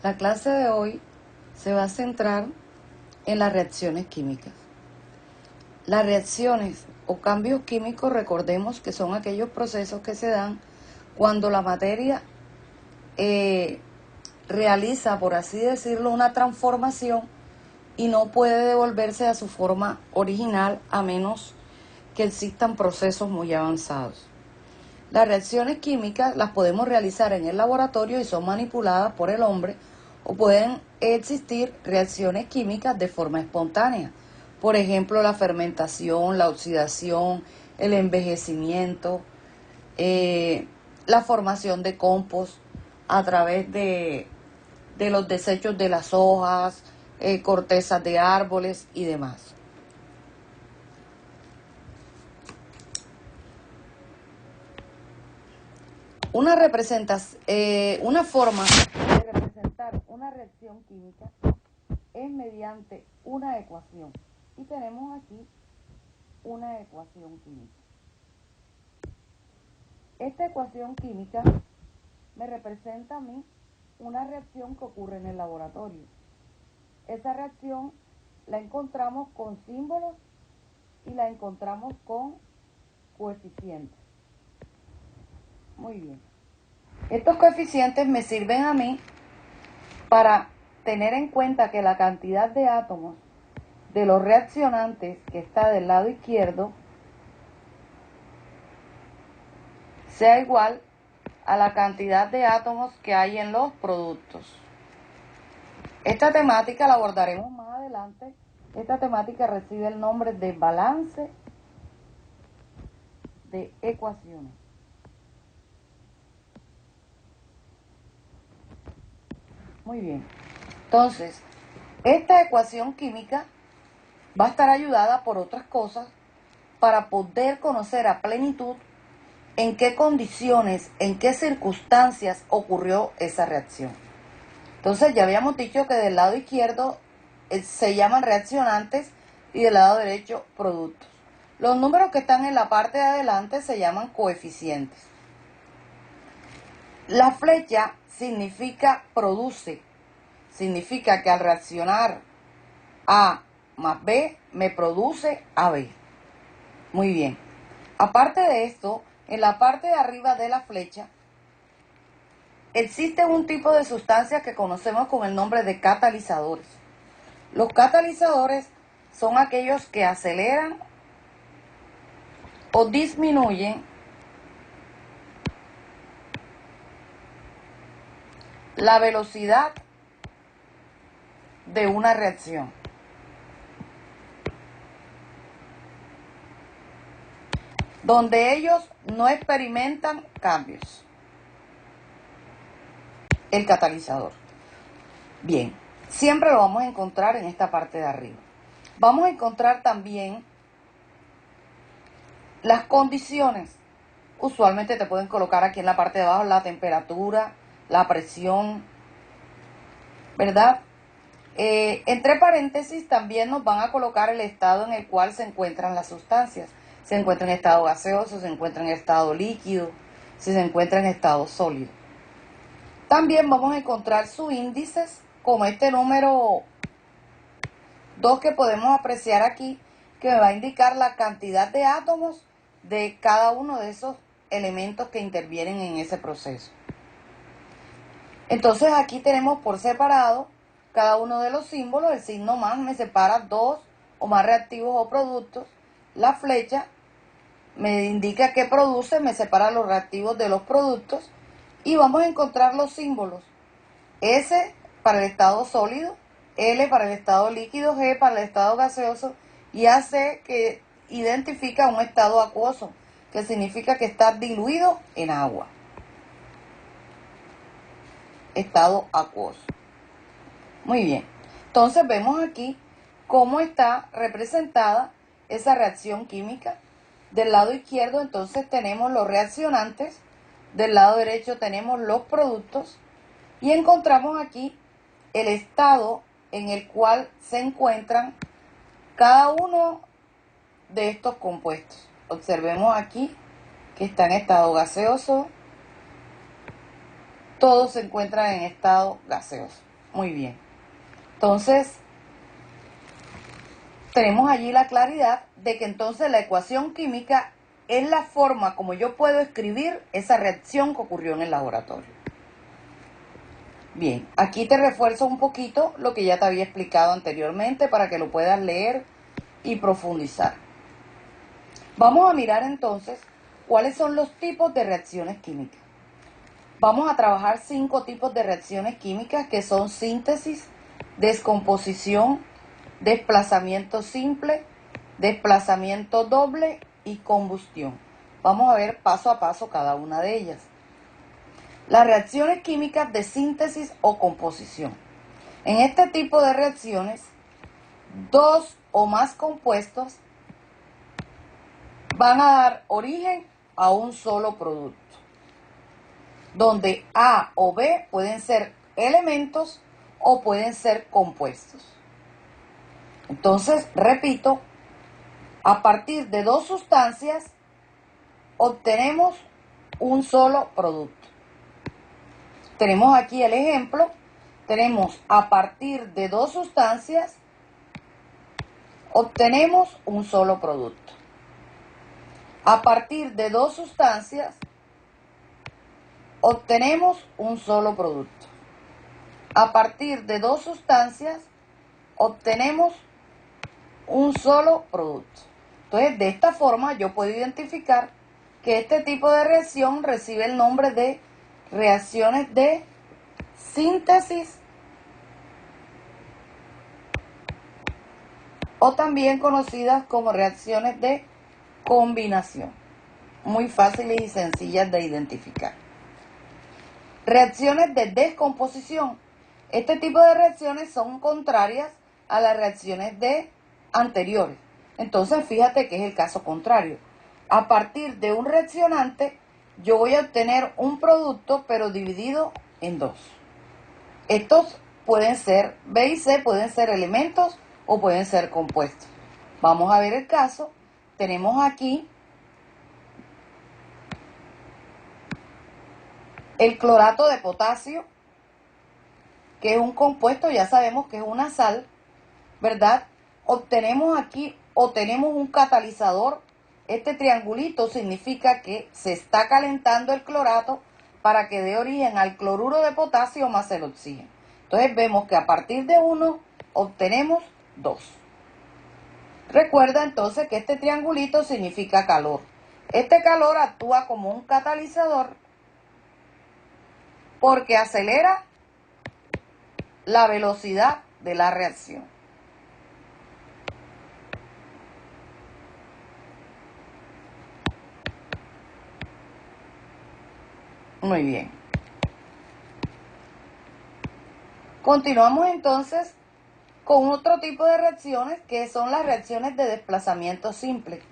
La clase de hoy se va a centrar en las reacciones químicas. Las reacciones o cambios químicos, recordemos que son aquellos procesos que se dan cuando la materia realiza, por así decirlo, una transformación y no puede devolverse a su forma original a menos que existan procesos muy avanzados. Las reacciones químicas las podemos realizar en el laboratorio y son manipuladas por el hombre, o pueden existir reacciones químicas de forma espontánea. Por ejemplo, la fermentación, la oxidación, el envejecimiento, la formación de compost a través de los desechos de las hojas, cortezas de árboles y demás. Una forma de representar una reacción química es mediante una ecuación. Y tenemos aquí una ecuación química. Esta ecuación química me representa a mí una reacción que ocurre en el laboratorio. Esa reacción la encontramos con símbolos y la encontramos con coeficientes. Muy bien. Estos coeficientes me sirven a mí para tener en cuenta que la cantidad de átomos de los reaccionantes que está del lado izquierdo sea igual a la cantidad de átomos que hay en los productos. Esta temática la abordaremos más adelante. Esta temática recibe el nombre de balance de ecuaciones. Muy bien. Entonces, esta ecuación química va a estar ayudada por otras cosas para poder conocer a plenitud en qué condiciones, en qué circunstancias ocurrió esa reacción. Entonces, ya habíamos dicho que del lado izquierdo se llaman reaccionantes y del lado derecho productos. Los números que están en la parte de adelante se llaman coeficientes. La flecha significa produce, significa que al reaccionar A más B me produce AB. Muy bien. Aparte de esto, en la parte de arriba de la flecha existe un tipo de sustancias que conocemos con el nombre de catalizadores. Los catalizadores son aquellos que aceleran o disminuyen la velocidad de una reacción. Donde ellos no experimentan cambios. El catalizador. Bien, siempre lo vamos a encontrar en esta parte de arriba. Vamos a encontrar también las condiciones. Usualmente te pueden colocar aquí en la parte de abajo la temperatura, la presión, ¿verdad? Entre paréntesis también nos van a colocar el estado en el cual se encuentran las sustancias. Se encuentra en estado gaseoso, se encuentra en estado líquido, si se encuentra en estado sólido. También vamos a encontrar sus índices, como este número 2 que podemos apreciar aquí, que me va a indicar la cantidad de átomos de cada uno de esos elementos que intervienen en ese proceso. Entonces aquí tenemos por separado cada uno de los símbolos. El signo más me separa dos o más reactivos o productos. La flecha me indica qué produce, me separa los reactivos de los productos. Y vamos a encontrar los símbolos. S para el estado sólido, L para el estado líquido, G para el estado gaseoso y AC que identifica un estado acuoso, que significa que está diluido en agua. Estado acuoso. Muy bien. Entonces vemos aquí cómo está representada esa reacción química. Del lado izquierdo entonces tenemos los reaccionantes, del lado derecho tenemos los productos y encontramos aquí el estado en el cual se encuentran cada uno de estos compuestos. Observemos aquí que está en estado gaseoso. Todos se encuentran en estado gaseoso. Muy bien. Entonces, tenemos allí la claridad de que entonces la ecuación química es la forma como yo puedo escribir esa reacción que ocurrió en el laboratorio. Bien, aquí te refuerzo un poquito lo que ya te había explicado anteriormente para que lo puedas leer y profundizar. Vamos a mirar entonces cuáles son los tipos de reacciones químicas. Vamos a trabajar 5 tipos de reacciones químicas que son síntesis, descomposición, desplazamiento simple, desplazamiento doble y combustión. Vamos a ver paso a paso cada una de ellas. Las reacciones químicas de síntesis o composición. En este tipo de reacciones, 2 o más compuestos van a dar origen a un solo producto, donde A o B pueden ser elementos o pueden ser compuestos. Entonces, repito, a partir de 2 sustancias obtenemos un solo producto. Tenemos aquí el ejemplo. Tenemos a partir de 2 sustancias obtenemos un solo producto. A partir de 2 sustancias obtenemos un solo producto. A partir de 2 sustancias obtenemos un solo producto. Entonces, de esta forma yo puedo identificar que este tipo de reacción recibe el nombre de reacciones de síntesis o también conocidas como reacciones de combinación. Muy fáciles y sencillas de identificar. Reacciones de descomposición. Este tipo de reacciones son contrarias a las reacciones de anteriores. Entonces, fíjate que es el caso contrario. A partir de un reaccionante, yo voy a obtener un producto, pero dividido en 2. Estos pueden ser, B y C pueden ser elementos o pueden ser compuestos. Vamos a ver el caso. Tenemos aquí el clorato de potasio, que es un compuesto, ya sabemos que es una sal, ¿verdad? Obtenemos aquí o tenemos un catalizador. Este triangulito significa que se está calentando el clorato para que dé origen al cloruro de potasio más el oxígeno. Entonces vemos que a partir de 1 obtenemos 2. Recuerda entonces que este triangulito significa calor. Este calor actúa como un catalizador porque acelera la velocidad de la reacción. Muy bien. Continuamos entonces con otro tipo de reacciones que son las reacciones de desplazamiento simple.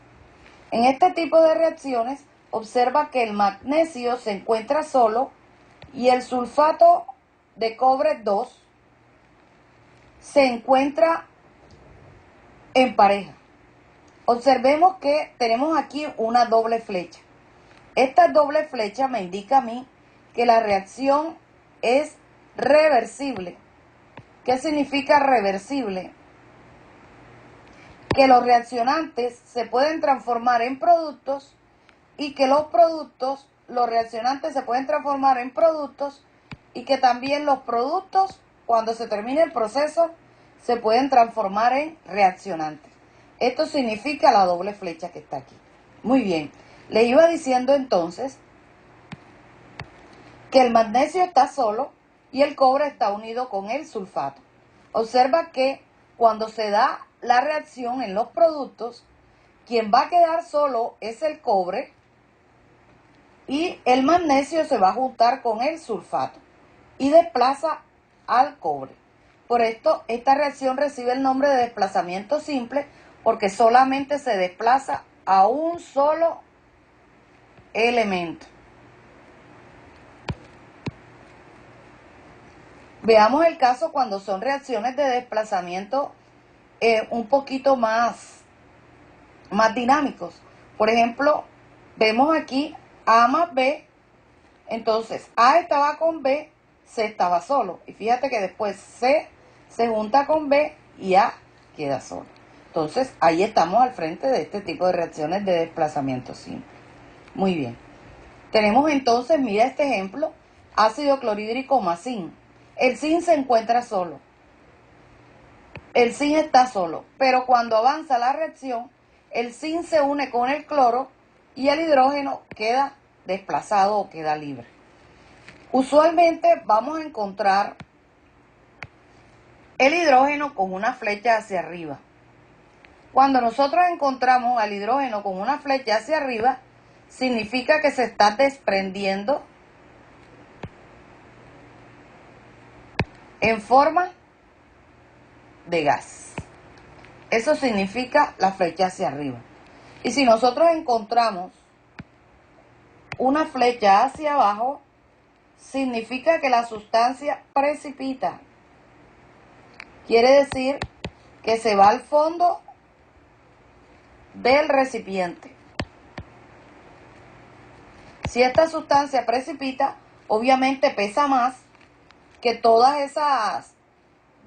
En este tipo de reacciones observa que el magnesio se encuentra solo y el sulfato de cobre 2 se encuentra en pareja. Observemos que tenemos aquí una doble flecha. Esta doble flecha me indica a mí que la reacción es reversible. ¿Qué significa reversible? Que los reaccionantes se pueden transformar en productos y que los reaccionantes se pueden transformar en productos y que también los productos, cuando se termine el proceso, se pueden transformar en reaccionantes. Esto significa la doble flecha que está aquí. Muy bien, le iba diciendo entonces que el magnesio está solo y el cobre está unido con el sulfato. Observa que cuando se da la reacción en los productos, quien va a quedar solo es el cobre y el magnesio se va a juntar con el sulfato y desplaza al cobre. Por esto, esta reacción recibe el nombre de desplazamiento simple porque solamente se desplaza a un solo elemento. Veamos el caso cuando son reacciones de desplazamiento un poquito más dinámicos. Por ejemplo, vemos aquí A más B. Entonces, A estaba con B C estaba solo. Y fíjate que después C se junta con B y A queda solo. Entonces, ahí estamos al frente de este tipo de reacciones de desplazamiento simple. Muy bien. Tenemos entonces, mira este ejemplo, ácido clorhídrico más zinc. El zinc se encuentra solo. El zinc está solo, pero cuando avanza la reacción, el zinc se une con el cloro y el hidrógeno queda desplazado o queda libre. Usualmente vamos a encontrar el hidrógeno con una flecha hacia arriba. Cuando nosotros encontramos al hidrógeno con una flecha hacia arriba, significa que se está desprendiendo en forma de gas. Eso significa la flecha hacia arriba. Y si nosotros encontramos una flecha hacia abajo, significa que la sustancia precipita. Quiere decir que se va al fondo del recipiente. Si esta sustancia precipita, obviamente pesa más que todas esas,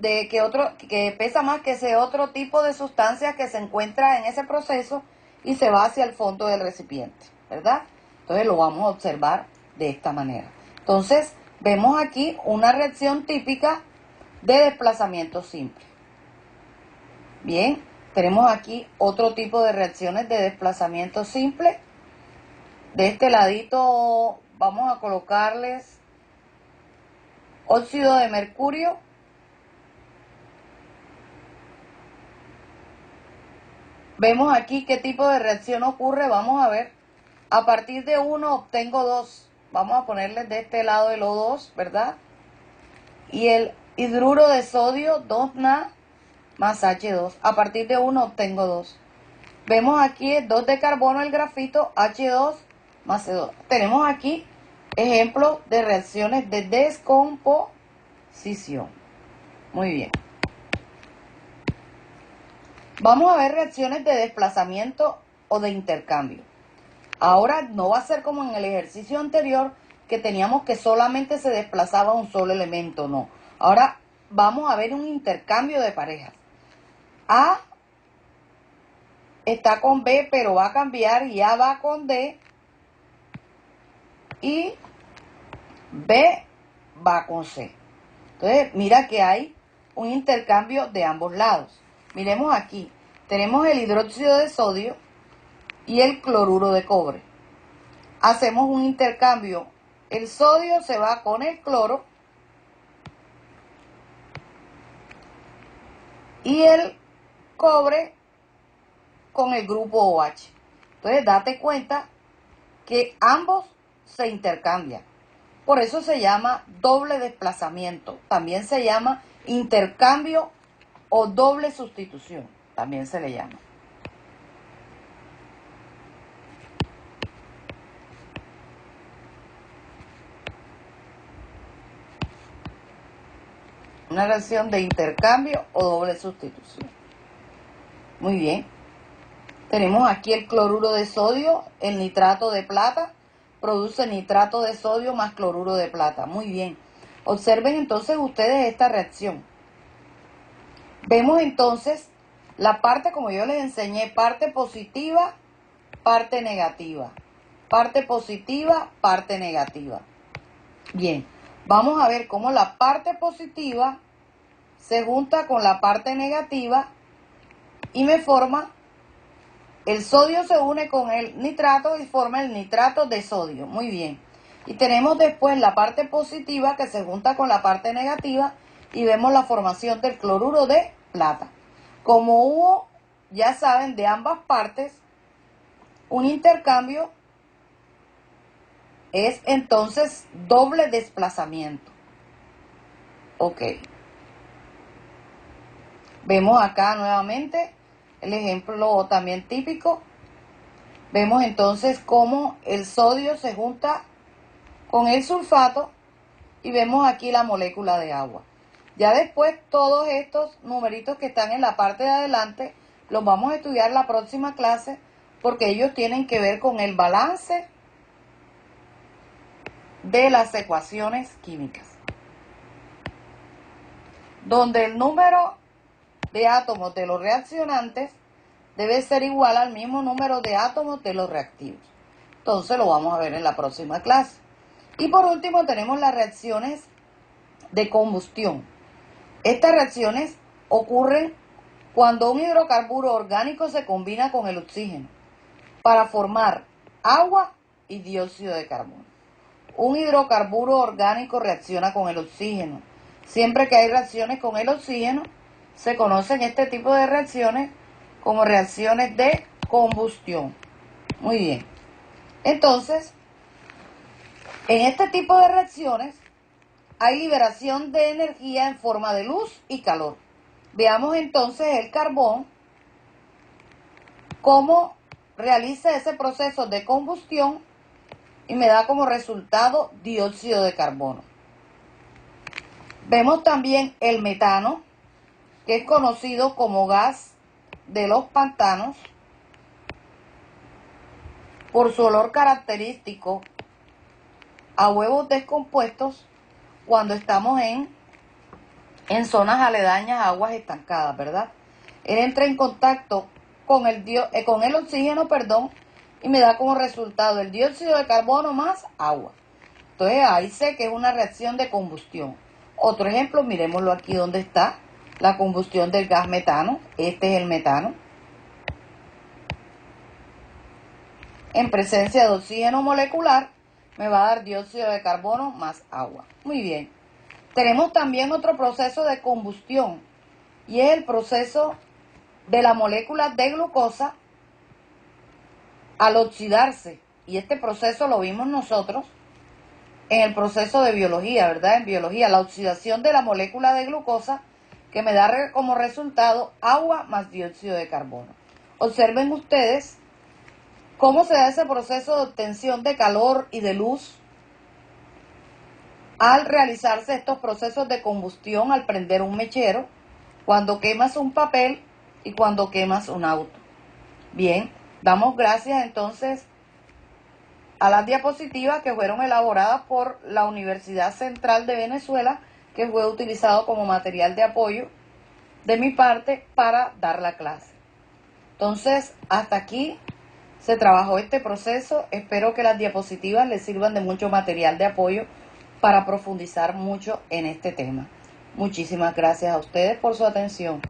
que pesa más que ese otro tipo de sustancias que se encuentra en ese proceso y se va hacia el fondo del recipiente, ¿verdad? Entonces lo vamos a observar de esta manera. Entonces, vemos aquí una reacción típica de desplazamiento simple. Bien, tenemos aquí otro tipo de reacciones de desplazamiento simple. De este ladito vamos a colocarles óxido de mercurio, vemos aquí qué tipo de reacción ocurre. Vamos a ver, a partir de 1 obtengo 2, vamos a ponerles de este lado el O2, ¿verdad? Y el hidruro de sodio, 2Na más H2, a partir de 1 obtengo 2. Vemos aquí 2 de carbono, el grafito, H2 más C2. Tenemos aquí ejemplos de reacciones de descomposición. Muy bien. Vamos a ver reacciones de desplazamiento o de intercambio. Ahora no va a ser como en el ejercicio anterior que teníamos que solamente se desplazaba un solo elemento, no. Ahora vamos a ver un intercambio de parejas. A está con B, pero va a cambiar y A va con D y B va con C. Entonces, mira que hay un intercambio de ambos lados. Miremos aquí, tenemos el hidróxido de sodio y el cloruro de cobre. Hacemos un intercambio, el sodio se va con el cloro y el cobre con el grupo OH. Entonces, date cuenta que ambos se intercambian. Por eso se llama doble desplazamiento. También se llama intercambio o doble sustitución. También se le llama. Una reacción de intercambio o doble sustitución. Muy bien. Tenemos aquí el cloruro de sodio, el nitrato de plata. Produce nitrato de sodio más cloruro de plata. Muy bien. Observen entonces ustedes esta reacción. Vemos entonces la parte, como yo les enseñé, parte positiva, parte negativa. Parte positiva, parte negativa. Bien, vamos a ver cómo la parte positiva se junta con la parte negativa y me forma, el sodio se une con el nitrato y forma el nitrato de sodio. Muy bien. Y tenemos después la parte positiva que se junta con la parte negativa y vemos la formación del cloruro de plata. Como hubo, ya saben, de ambas partes un intercambio, es entonces doble desplazamiento. Ok. Vemos acá nuevamente el ejemplo también típico. Vemos entonces cómo el sodio se junta con el sulfato y vemos aquí la molécula de agua. Ya después todos estos numeritos que están en la parte de adelante los vamos a estudiar la próxima clase porque ellos tienen que ver con el balance de las ecuaciones químicas. donde el número de átomos de los reaccionantes debe ser igual al mismo número de átomos de los reactivos. Entonces lo vamos a ver en la próxima clase. Y por último tenemos las reacciones de combustión. Estas reacciones ocurren cuando un hidrocarburo orgánico se combina con el oxígeno para formar agua y dióxido de carbono. Un hidrocarburo orgánico reacciona con el oxígeno. Siempre que hay reacciones con el oxígeno, se conocen este tipo de reacciones como reacciones de combustión. Muy bien. Entonces, en este tipo de reacciones hay liberación de energía en forma de luz y calor. Veamos entonces el carbón, cómo realiza ese proceso de combustión y me da como resultado dióxido de carbono. Vemos también el metano, que es conocido como gas de los pantanos por su olor característico a huevos descompuestos cuando estamos en zonas aledañas a aguas estancadas, ¿verdad? Él entra en contacto con el oxígeno, y me da como resultado el dióxido de carbono más agua. Entonces ahí sé que es una reacción de combustión. Otro ejemplo, miremoslo aquí donde está, la combustión del gas metano. Este es el metano. En presencia de oxígeno molecular, me va a dar dióxido de carbono más agua. Muy bien. Tenemos también otro proceso de combustión, y es el proceso de la molécula de glucosa al oxidarse. Y este proceso lo vimos nosotros en el proceso de biología, ¿verdad? En biología, la oxidación de la molécula de glucosa que me da como resultado agua más dióxido de carbono. Observen ustedes cómo se da ese proceso de obtención de calor y de luz al realizarse estos procesos de combustión al prender un mechero, cuando quemas un papel y cuando quemas un auto. Bien, damos gracias entonces a las diapositivas que fueron elaboradas por la Universidad Central de Venezuela, que fue utilizado como material de apoyo de mi parte para dar la clase. Entonces, hasta aquí se trabajó este proceso. Espero que las diapositivas les sirvan de mucho material de apoyo para profundizar mucho en este tema. Muchísimas gracias a ustedes por su atención.